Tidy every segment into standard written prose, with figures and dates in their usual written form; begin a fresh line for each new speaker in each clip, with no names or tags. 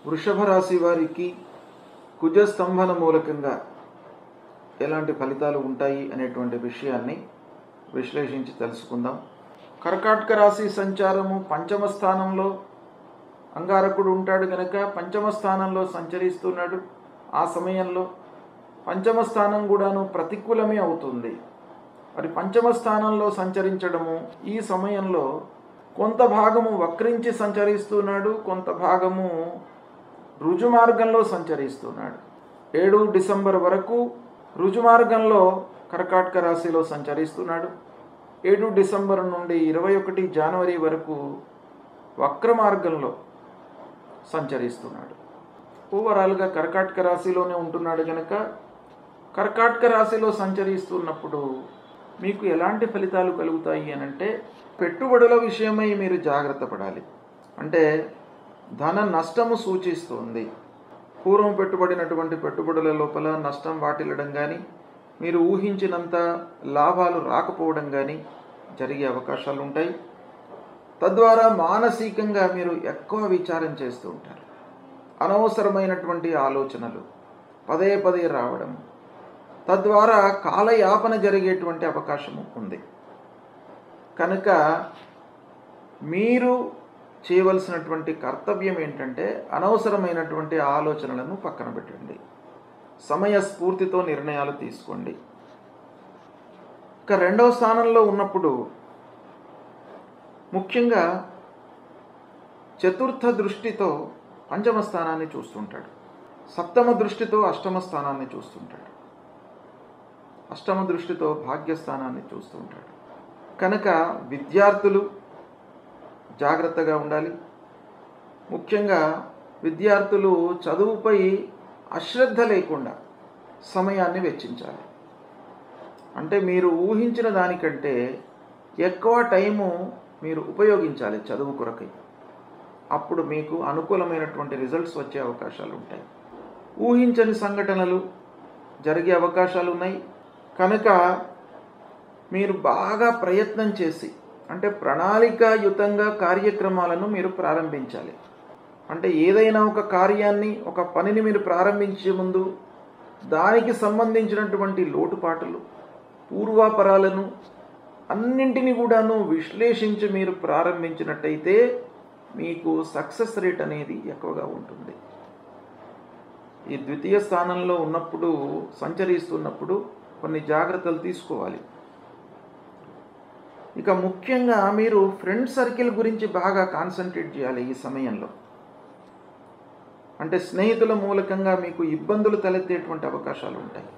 వృషభ రాశి వారికి కుజస్తంభన మూలకంగా ఎలాంటి ఫలితాలు ఉంటాయి అనేటువంటి విషయాన్ని విశ్లేషించి తెలుసుకుందాం. కర్కాటక రాశి సంచారము పంచమ స్థానంలో అంగారకుడు ఉంటాడు కనుక పంచమ స్థానంలో సంచరిస్తున్నాడు. ఆ సమయంలో పంచమ స్థానం కూడాను ప్రతికూలమే అవుతుంది. మరి పంచమ స్థానంలో సంచరించడము ఈ సమయంలో కొంత భాగము వక్రించి సంచరిస్తున్నాడు, కొంత భాగము రుజుమార్గంలో సంచరిస్తున్నాడు. 7 డిసెంబర్ వరకు రుజుమార్గంలో కర్కాటక రాశిలో సంచరిస్తున్నాడు. 7 డిసెంబర్ నుండి 21 జనవరి వరకు వక్ర మార్గంలో సంచరిస్తున్నాడు. ఓవరాల్గా కర్కాటక రాశిలోనే ఉంటున్నాడు కనుక కర్కాటక రాశిలో సంచరిస్తున్నప్పుడు మీకు ఎలాంటి ఫలితాలు కలుగుతాయి అనంటే, పెట్టుబడుల విషయమై మీరు జాగ్రత్త పడాలి. అంటే ధన నష్టము సూచిస్తుంది. పూర్వం పెట్టుబడినటువంటి పెట్టుబడుల లోపల నష్టం వాటిల్లడం కానీ, మీరు ఊహించినంత లాభాలు రాకపోవడం కానీ జరిగే అవకాశాలు ఉంటాయి. తద్వారా మానసికంగా మీరు ఎక్కువ విచారం చేస్తూ ఉంటారు. అనవసరమైనటువంటి ఆలోచనలు పదే పదే రావడం, తద్వారా కాలయాపన జరిగేటువంటి అవకాశము ఉంది. కనుక మీరు చేయవలసినటువంటి కర్తవ్యం ఏంటంటే, అనవసరమైనటువంటి ఆలోచనలను పక్కన పెట్టండి. సమయస్ఫూర్తితో నిర్ణయాలు తీసుకోండి. ఇక 2వ స్థానంలో ఉన్నప్పుడు ముఖ్యంగా చతుర్థ దృష్టితో పంచమ స్థానాన్ని చూస్తుంటాడు, సప్తమ దృష్టితో అష్టమ స్థానాన్ని చూస్తుంటాడు, అష్టమ దృష్టితో భాగ్యస్థానాన్ని చూస్తుంటాడు. కనుక విద్యార్థులు జాగ్రత్తగా ఉండాలి. ముఖ్యంగా విద్యార్థులు చదువుపై అశ్రద్ధ లేకుండా సమయాన్ని వెచ్చించాలి. అంటే మీరు ఊహించిన దానికంటే ఎక్కువ టైము మీరు ఉపయోగించాలి చదువు కొరకై. అప్పుడు మీకు అనుకూలమైనటువంటి రిజల్ట్స్ వచ్చే అవకాశాలు ఉంటాయి. ఊహించని సంఘటనలు జరిగే అవకాశాలు ఉన్నాయి. కనుక మీరు బాగా ప్రయత్నం చేసి, అంటే ప్రణాళికాయుతంగా కార్యక్రమాలను మీరు ప్రారంభించాలి. అంటే ఏదైనా ఒక కార్యాన్ని, ఒక పనిని మీరు ప్రారంభించే ముందు దానికి సంబంధించినటువంటి లోటుపాటులు, పూర్వాపరాలను అన్నింటినీ కూడాను విశ్లేషించి మీరు ప్రారంభించినట్టయితే మీకు సక్సెస్ రేట్ అనేది ఎక్కువగా ఉంటుంది. ఈ ద్వితీయ స్థానంలో ఉన్నప్పుడు, సంచరిస్తున్నప్పుడు కొన్ని జాగ్రత్తలు తీసుకోవాలి. ఇక ముఖ్యంగా మీరు ఫ్రెండ్ సర్కిల్ గురించి బాగా కాన్సన్ట్రేట్ చేయాలి ఈ సమయంలో. అంటే స్నేహితుల మూలకంగా మీకు ఇబ్బందులు తలెత్తేటువంటి అవకాశాలు ఉంటాయి.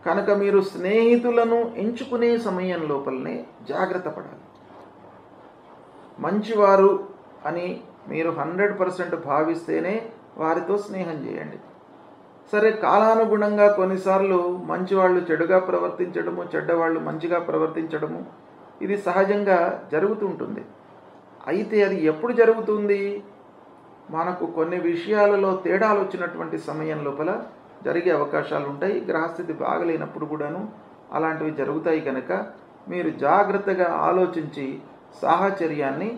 కనుక మీరు స్నేహితులను ఎంచుకునే సమయం లోపలనే జాగ్రత్త పడాలి. మంచివారు అని మీరు 100% భావిస్తేనే వారితో స్నేహం చేయండి. సరే, కాలానుగుణంగా కొన్నిసార్లు మంచివాళ్ళు చెడుగా ప్రవర్తించడము, చెడ్డవాళ్ళు మంచిగా ప్రవర్తించడము ఇది సహజంగా జరుగుతుంటుంది. అయితే అది ఎప్పుడు జరుగుతుంది? మనకు కొన్ని విషయాలలో తేడాలు వచ్చినటువంటి సమయం లోపల జరిగే అవకాశాలు ఉంటాయి. గ్రహస్థితి బాగలేనప్పుడు కూడాను అలాంటివి జరుగుతాయి. కనుక మీరు జాగ్రత్తగా ఆలోచించి సాహచర్యాన్ని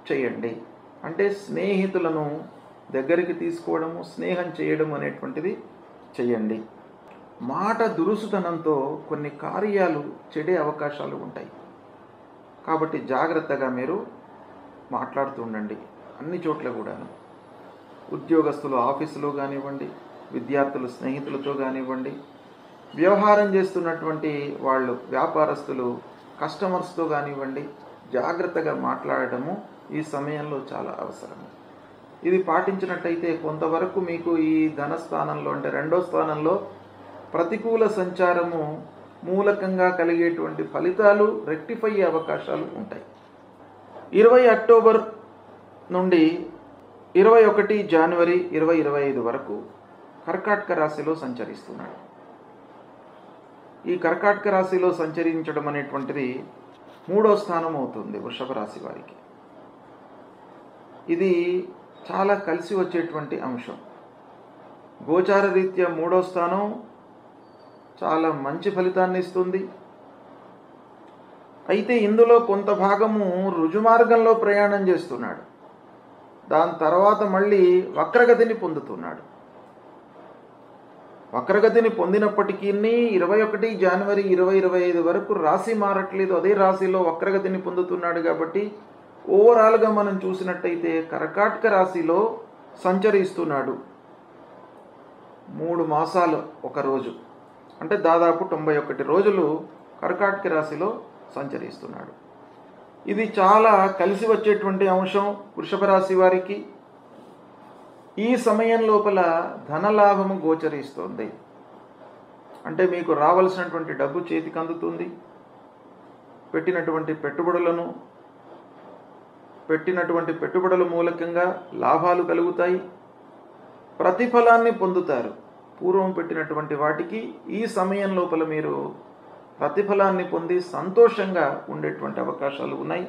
చేయండి. అంటే స్నేహితులను దగ్గరికి తీసుకోవడము, స్నేహం చేయడం అనేటువంటిది చేయండి. మాట దురుసుతనంతో కొన్ని కార్యాలు చెడే అవకాశాలు ఉంటాయి. కాబట్టి జాగ్రత్తగా మీరు మాట్లాడుతూ ఉండండి అన్ని చోట్ల కూడాను. ఉద్యోగస్తులు ఆఫీసులో కానివ్వండి, విద్యార్థులు స్నేహితులతో కానివ్వండి, వ్యవహారం చేస్తున్నటువంటి వాళ్ళు వ్యాపారస్తులు కస్టమర్స్తో కానివ్వండి, జాగ్రత్తగా మాట్లాడటము ఈ సమయంలో చాలా అవసరం. ఇది పాటించినట్టయితే కొంతవరకు మీకు ఈ ధనస్థానంలో, అంటే 2వ స్థానంలో ప్రతికూల సంచారము మూలకంగా కలిగేటువంటి ఫలితాలు రెక్టిఫై అయ్యే అవకాశాలు ఉంటాయి. 20 అక్టోబర్ నుండి 21 జనవరి 2025 వరకు కర్కాటక రాశిలో సంచరిస్తున్నాడు. ఈ కర్కాటక రాశిలో సంచరించడం అనేటువంటిది 3వ స్థానం అవుతుంది వృషభ రాశి వారికి. ఇది చాలా కలిసి వచ్చేటువంటి అంశం. గోచార రీత్యా 3వ స్థానం చాలా మంచి ఫలితాన్ని ఇస్తుంది. అయితే ఇందులో కొంత భాగము రుజుమార్గంలో ప్రయాణం చేస్తున్నాడు. దాని తర్వాత మళ్ళీ వక్రగతిని పొందుతున్నాడు. వక్రగతిని పొందినప్పటికీ 21 జనవరి 2025 వరకు రాశి మారట్లేదు, అదే రాశిలో వక్రగతిని పొందుతున్నాడు. కాబట్టి ఓవరాల్గా మనం చూసినట్టయితే కర్కాటక రాశిలో సంచరిస్తున్నాడు 3 మాసాలు ఒక రోజు, అంటే దాదాపు 91 రోజులు కర్కాటక రాశిలో సంచరిస్తున్నాడు. ఇది చాలా కలిసి వచ్చేటువంటి అంశం వృషభ రాశి వారికి. ఈ సమయం లోపల ధనలాభము గోచరిస్తుంది, అంటే మీకు రావాల్సినటువంటి డబ్బు చేతికి అందుతుంది. పెట్టినటువంటి పెట్టుబడుల మూలకంగా లాభాలు కలుగుతాయి, ప్రతిఫలాన్ని పొందుతారు. పూర్వం పెట్టినటువంటి వాటికి ఈ సమయం లోపల మీరు ప్రతిఫలాన్ని పొంది సంతోషంగా ఉండేటువంటి అవకాశాలు ఉన్నాయి.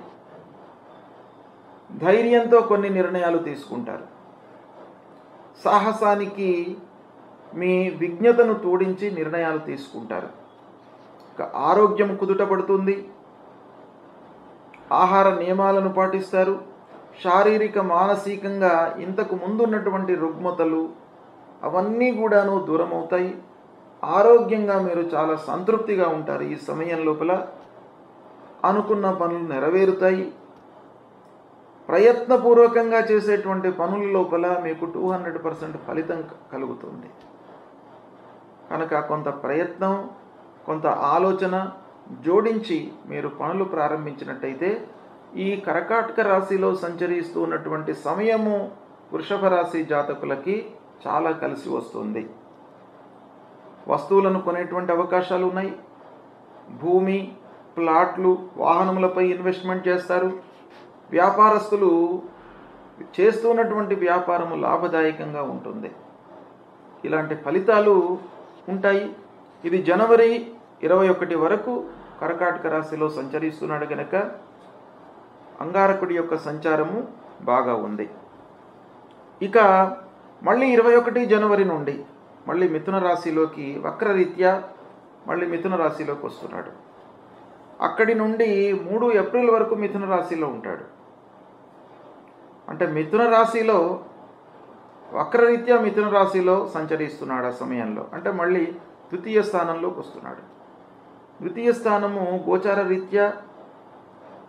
ధైర్యంతో కొన్ని నిర్ణయాలు తీసుకుంటారు. సాహసానికి మీ విజ్ఞతను తోడించి నిర్ణయాలు తీసుకుంటారు. ఆరోగ్యం కుదుటపడుతుంది, ఆహార నియమాలను పాటిస్తారు. శారీరక మానసికంగా ఇంతకు ముందున్నటువంటి రుగ్మతలు అవన్నీ కూడాను దూరం అవుతాయి. ఆరోగ్యంగా మీరు చాలా సంతృప్తిగా ఉంటారు. ఈ సమయం లోపల అనుకున్న పనులు నెరవేరుతాయి. ప్రయత్నపూర్వకంగా చేసేటువంటి పనుల లోపల మీకు 200% ఫలితం కలుగుతుంది. కనుక కొంత ప్రయత్నం, కొంత ఆలోచన జోడించి మీరు పనులు ప్రారంభించినట్టయితే ఈ కర్కాటక రాశిలో సంచరిస్తూ ఉన్నటువంటి సమయము వృషభ రాశి జాతకులకి చాలా కలిసి వస్తుంది. వస్తువులను కొనేటువంటి అవకాశాలు ఉన్నాయి. భూమి, ప్లాట్లు, వాహనములపై ఇన్వెస్ట్మెంట్ చేస్తారు. వ్యాపారస్తులు చేస్తున్నటువంటి వ్యాపారము లాభదాయకంగా ఉంటుంది. ఇలాంటి ఫలితాలు ఉంటాయి. ఇది జనవరి 21 వరకు కర్కాటక రాశిలో సంచరిస్తున్నాడు కనుక అంగారకుడి యొక్క సంచారము బాగా ఉంది. ఇక మళ్ళీ 21 జనవరి నుండి మళ్ళీ మిథున రాశిలోకి వక్రరీత్యా మళ్ళీ మిథున రాశిలోకి వస్తున్నాడు. అక్కడి నుండి 3 ఏప్రిల్ వరకు మిథున రాశిలో ఉంటాడు. అంటే మిథున రాశిలో వక్రరీత్యా మిథున రాశిలో సంచరిస్తున్నాడు. ఆ సమయంలో అంటే మళ్ళీ ద్వితీయ స్థానంలోకి వస్తున్నాడు. ద్వితీయ స్థానము గోచార రీత్యా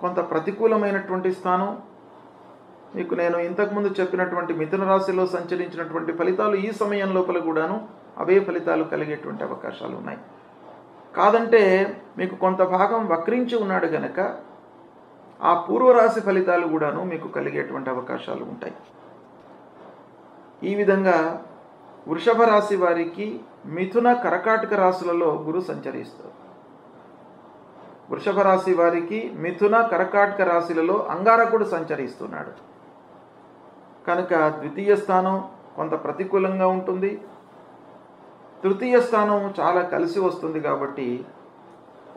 కొంత ప్రతికూలమైనటువంటి స్థానం. మీకు నేను ఇంతకుముందు చెప్పినటువంటి మిథున రాశిలో సంచరించినటువంటి ఫలితాలు ఈ సమయం లోపల కూడాను అవే ఫలితాలు కలిగేటువంటి అవకాశాలు ఉన్నాయి. కాదంటే మీకు కొంత భాగం వక్రించి ఉన్నాడు గనక ఆ పూర్వరాశి ఫలితాలు కూడాను మీకు కలిగేటువంటి అవకాశాలు ఉంటాయి. ఈ విధంగా వృషభ రాశి వారికి మిథున కర్కాటక రాశులలో గురు సంచరిస్తారు. వృషభ రాశి వారికి మిథున కర్కాటక రాశులలో అంగారకుడు సంచరిస్తున్నాడు కనుక ద్వితీయ స్థానం కొంత ప్రతికూలంగా ఉంటుంది. తృతీయ స్థానం చాలా కలిసి వస్తుంది. కాబట్టి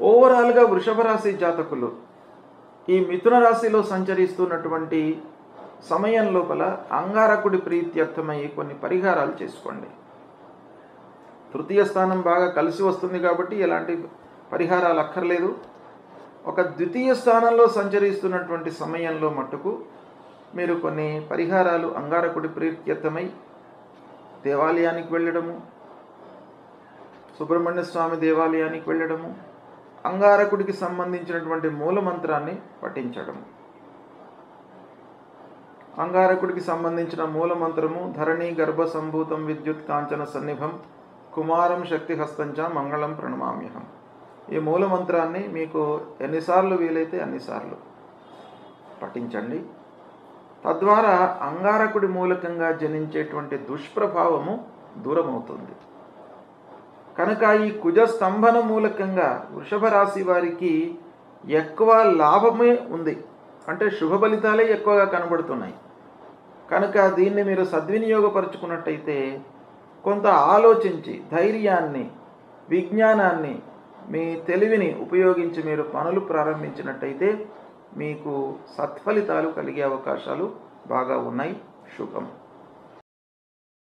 ఓవరాల్గా వృషభ రాశి జాతకులు ఈ మిథున రాశిలో సంచరిస్తున్నటువంటి సమయం లోపల అంగారకుడి ప్రీత్యర్థమై కొన్ని పరిహారాలు చేసుకోండి. తృతీయ స్థానం బాగా కలిసి వస్తుంది కాబట్టి ఎలాంటి పరిహారాలు అక్కర్లేదు. ఒక ద్వితీయ స్థానంలో సంచరిస్తున్నటువంటి సమయంలో మట్టుకు మీరు కొన్ని పరిహారాలు అంగారకుడి ప్రీత్యర్థమై దేవాలయానికి వెళ్ళడము, సుబ్రహ్మణ్య స్వామి దేవాలయానికి వెళ్ళడము, అంగారకుడికి సంబంధించినటువంటి మూలమంత్రాన్ని పఠించడము. అంగారకుడికి సంబంధించిన మూలమంత్రము ధరణి గర్భ సంభూతం విద్యుత్ కాంచన సన్నిభం కుమారం శక్తి హస్తంచ మంగళం ప్రణమామ్యహం. ఈ మూలమంత్రాన్ని మీకు ఎన్నిసార్లు వీలైతే అన్నిసార్లు పఠించండి. తద్వారా అంగారకుడి మూలకంగా జనించేటువంటి దుష్ప్రభావము దూరమవుతుంది. కనుక ఈ కుజ స్తంభన మూలకంగా వృషభ రాశి వారికి ఎక్కువ లాభమే ఉంది, అంటే శుభ ఫలితాలే ఎక్కువగా కనబడుతున్నాయి. కనుక దీన్ని మీరు సద్వినియోగపరుచుకున్నట్టయితే కొంత ఆలోచించి ధైర్యాన్ని, విజ్ఞానాన్ని, మీ తెలివిని ఉపయోగించి మీరు పనులు ప్రారంభించినట్టయితే మీకు సత్ఫలితాలు కలిగే అవకాశాలు బాగా ఉన్నాయి. శుభం.